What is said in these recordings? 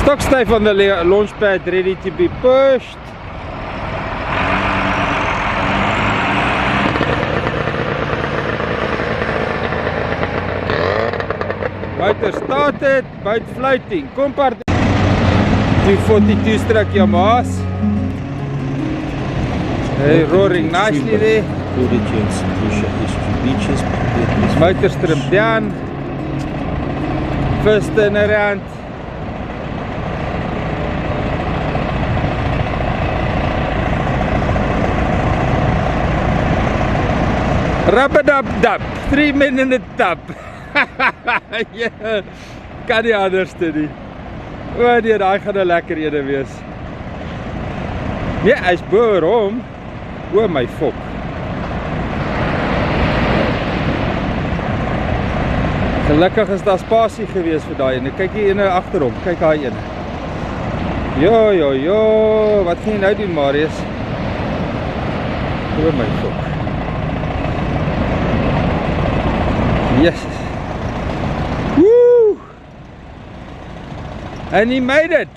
Stock stay on the launch pad, ready to be pushed. Motor started, boat floating. Kom Pardette. 242 stroke Yamahas. Hey, roaring nicely there. St Lucia Experience. Motor trimmed down. First turnaround. Rub-a-dub-dub. 3 men in the tub. Ja, kan nie anders doen nie. O nee, daai gaan 'n lekker ene wees. Nee, hy's boor hom. O my fok. Gelukkig is daar spasie gewees vir daai ene. Kyk hier ene agter hom. Kyk daai ene. Jo, wat gaan jy nou doen, Marius? O my fok. Yes. Woo! And he made it.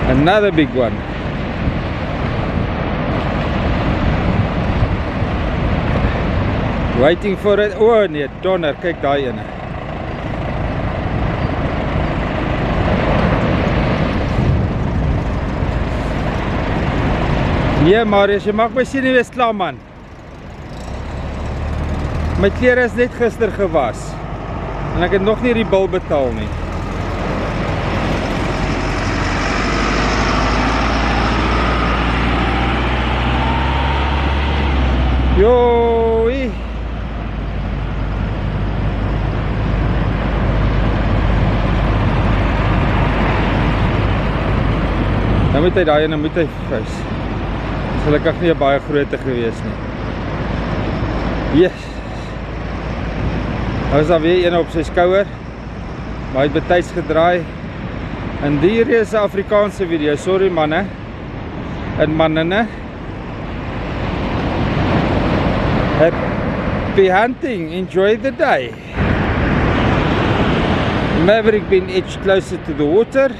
Another big one. Waiting for it. Oh nee, donder, kyk daai ene. Nee Marius, jy maak my sien nie wees klaar man. My klere is net gister gewas. En ek het nog nie die bil betaal nie. Jooi. Dan moet hy daai en dan moet hy vries. Gelukkig nie 'n baie grootte gewees nie. Yes. Hy was daar weer een op sy skouer. Maar hy het betyds gedraai. En hier is 'n Afrikaanse video. Sorry manne. En manne. Happy hunting. Enjoy the day. Maverick been edged closer to the water.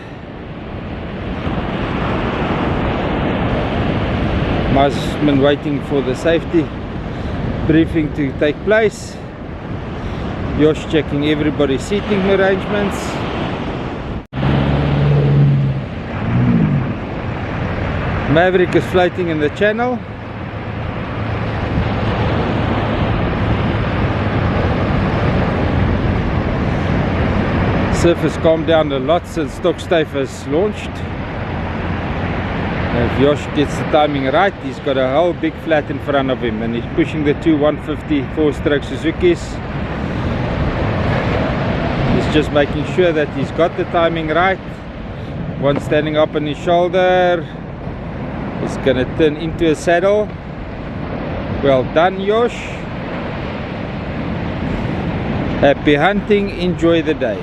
Been waiting for the safety briefing to take place. Josh checking everybody's seating arrangements. Maverick is floating in the channel. Surface calmed down a lot since Stockstave has launched. If Josh gets the timing right, he's got a whole big flat in front of him and he's pushing the two 150 4-stroke Suzukis. He's just making sure that he's got the timing right. One standing up on his shoulder. He's going to turn into a saddle. Well done, Josh. Happy hunting, enjoy the day.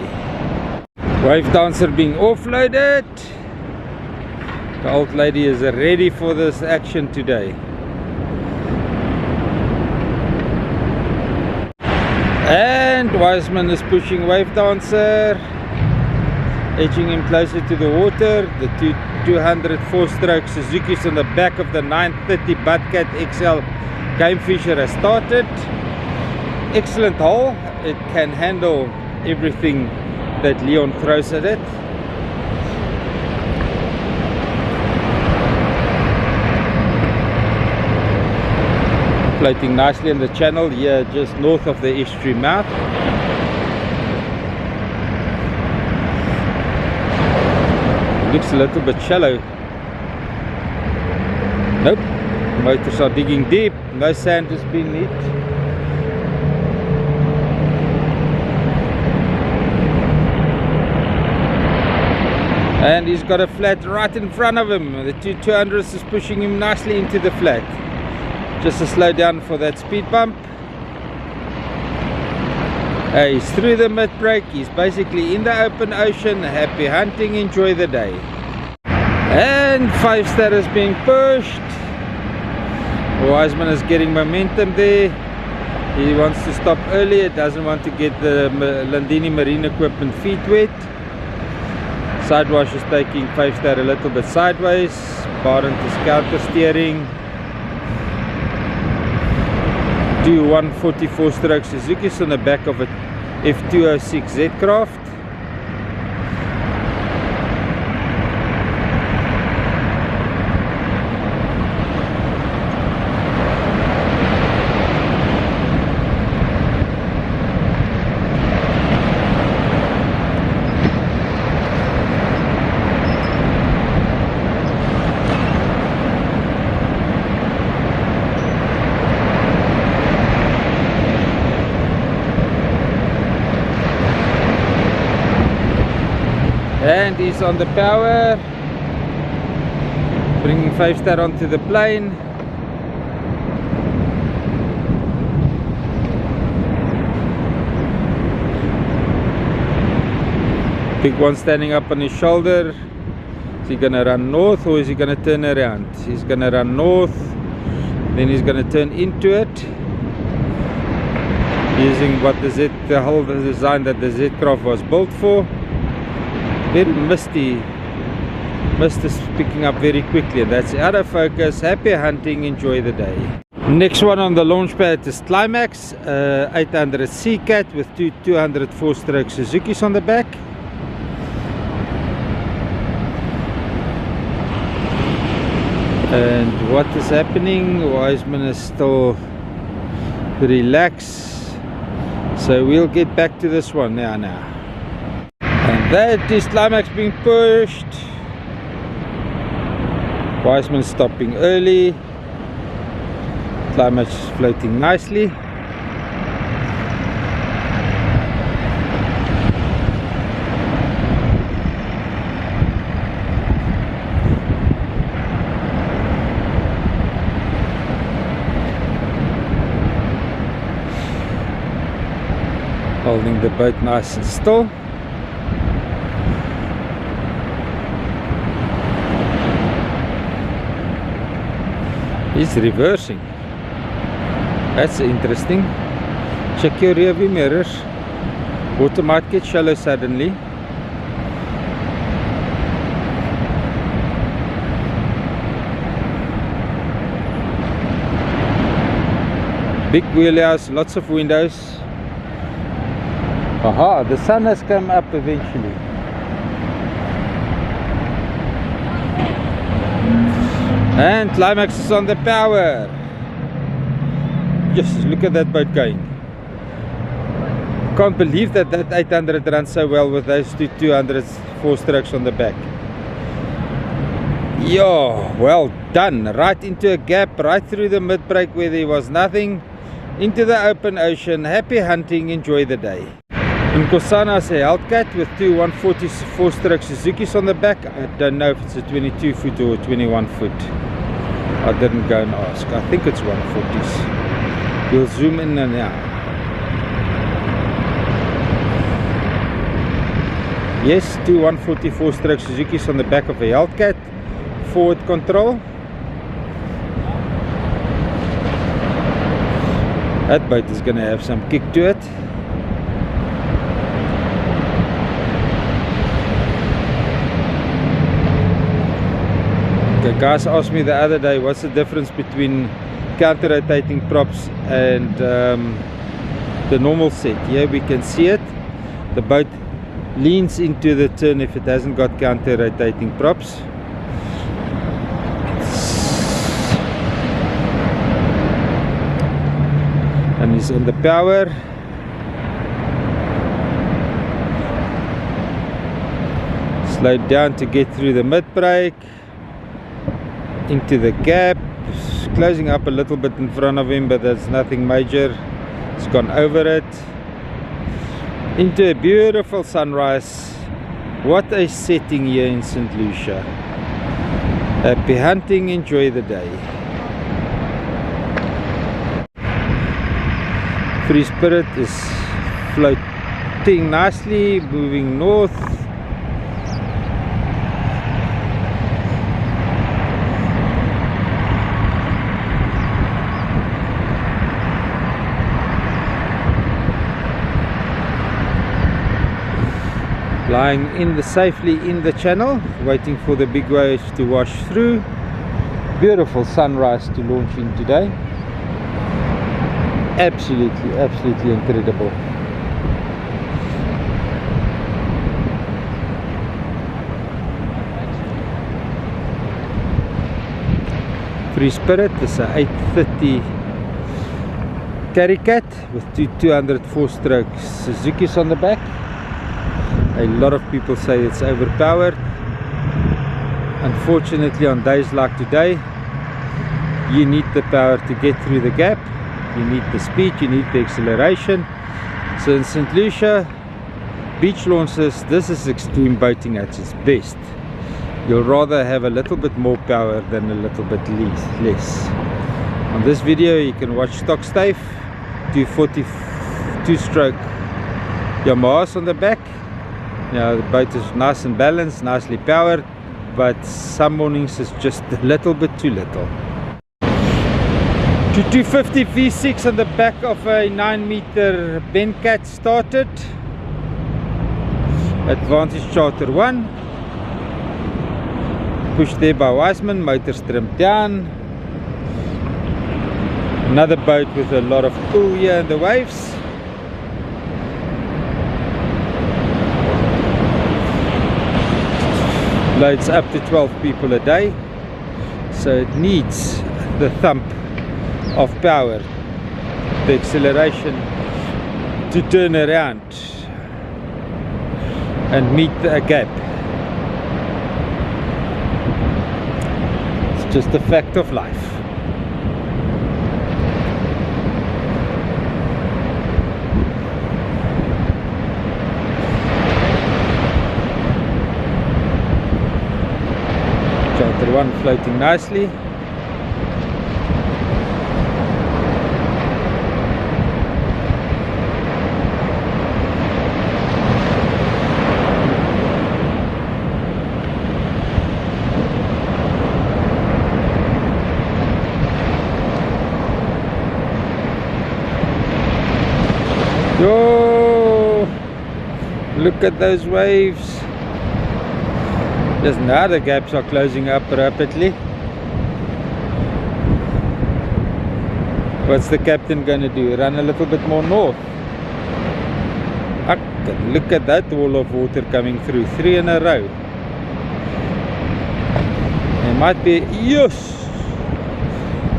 Wave dancer being offloaded. The old lady is ready for this action today. And Wiseman is pushing Wave Dancer, edging him closer to the water. The 200 4-stroke Suzuki's on the back of the 930 Bobcat XL Gamefisher has started. Excellent hull. It can handle everything that Leon throws at it. Floating nicely in the channel here just north of the estuary mouth. Looks a little bit shallow. Nope, motors are digging deep, no sand has been hit. And he's got a flat right in front of him. The 200s is pushing him nicely into the flat. Just to slow down for that speed bump. He's through the mid break. He's basically in the open ocean. Happy hunting, enjoy the day. And 5-star is being pushed. Wiseman is getting momentum there. He wants to stop earlier, doesn't want to get the Landini Marine Equipment feet wet. Sidewash is taking 5-star a little bit sideways. Pardette is counter steering. 2 144 stroke Suzuki's on the back of a F206 Z-Craft. And he's on the power, bringing 5-star onto the plane. Big one standing up on his shoulder. Is he gonna run north or is he gonna turn around? He's gonna run north, then he's gonna turn into it, using what the whole design that the Z-Craft was built for. Very misty. Mist is picking up very quickly, and that's out of focus. Happy hunting, enjoy the day. Next one on the launch pad is Climax 800 Cat with 204 stroke Suzuki's on the back. And what is happening? Wiseman is still relaxed, so we'll get back to this one now. And that is Climax being pushed. Wiseman stopping early. Climax floating nicely. Holding the boat nice and still. He's reversing. That's interesting. Check your rear view mirrors. Water might get shallow suddenly. Big wheelhouse, lots of windows. Aha, the sun has come up eventually. And Climax is on the power. Just look at that boat going. Can't believe that 800 runs so well with those two 200 4-strokes on the back. Yo, well done. Right into a gap, right through the mid-break where there was nothing, into the open ocean. Happy hunting, enjoy the day. In Kosana is a Hellcat with two 144-stroke Suzuki's on the back. I don't know if it's a 22 foot or 21 foot. I didn't go and ask. I think it's 140s. We'll zoom in now. Yes, two 144-stroke Suzuki's on the back of a Hellcat. Forward control. That boat is going to have some kick to it. The guys asked me the other day, what's the difference between counter-rotating props and the normal set. Here we can see it. The boat leans into the turn if it hasn't got counter-rotating props. And he's on the power. Slowed down to get through the mid-brake. Into the gap, closing up a little bit in front of him, but that's nothing major. It's gone over it. Into a beautiful sunrise. What a setting here in St Lucia. Happy hunting, enjoy the day. Free Spirit is floating nicely, moving north. lying safely in the channel, waiting for the big waves to wash through. Beautiful sunrise to launch in today. Absolutely incredible. Free Spirit is a 830 carry cat with two 204 stroke Suzuki's on the back. A lot of people say it's overpowered. Unfortunately, on days like today, you need the power to get through the gap, you need the speed, you need the acceleration. So in St Lucia beach launches, this is extreme boating at its best. You'll rather have a little bit more power than a little bit less. On this video you can watch stock stave, 242 stroke Yamahas on the back. Now the boat is nice and balanced, nicely powered, but some mornings it's just a little bit too little. 250 V6 on the back of a 9-meter Hellcat started. Advantage Charter 1. Pushed there by Wiseman, motor trimmed down. Another boat with a lot of pull here in the waves. Loads up to 12 people a day, so it needs the thump of power, the acceleration to turn around and meet a gap. It's just a fact of life. Charter 1 floating nicely. Yo, look at those waves. Just now the gaps are closing up rapidly. What's the captain going to do? Run a little bit more north? Look at that wall of water coming through. 3 in a row. There might be... Yes!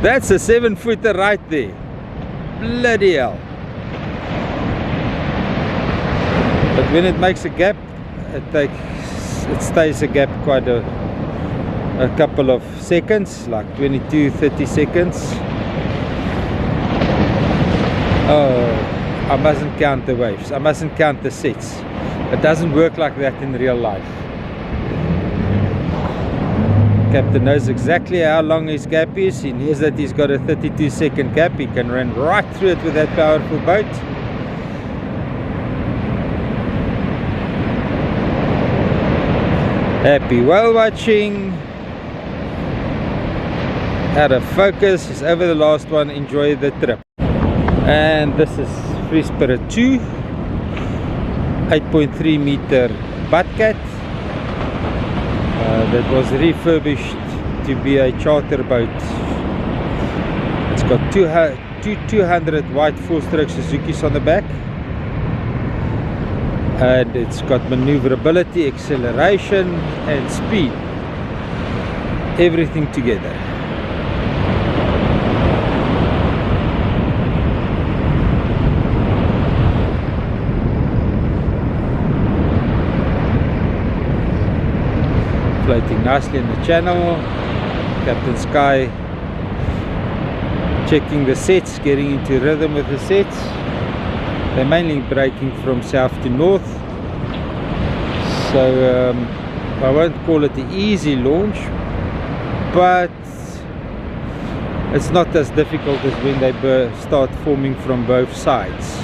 That's a 7-footer right there. Bloody hell. But when it makes a gap, it stays a gap quite a couple of seconds, like 22-30 seconds. Oh, I mustn't count the waves, I mustn't count the sets. It doesn't work like that in real life. Captain knows exactly how long his gap is. He knows that he's got a 32-second gap. He can run right through it with that powerful boat. Happy whale watching. Out of focus. It's over the last one. Enjoy the trip. And this is Free Spirit 2, 8.3 meter Bobcat. That was refurbished to be a charter boat. It's got two 200 white 4-stroke Suzuki's on the back. And it's got maneuverability, acceleration and speed, everything together. Floating nicely in the channel. Captain Sky checking the sets, getting into rhythm with the sets. They're mainly braking from south to north, so I won't call it an easy launch, but it's not as difficult as when they start forming from both sides.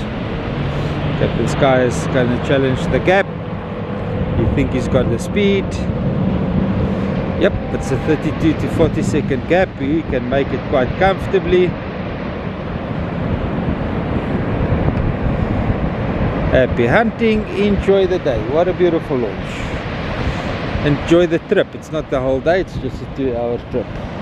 Captain Sky is going to challenge the gap. You think he's got the speed? Yep, it's a 32 to 40 second gap. He can make it quite comfortably. Happy hunting, enjoy the day. What a beautiful launch. Enjoy the trip. It's not the whole day, it's just a 2-hour trip.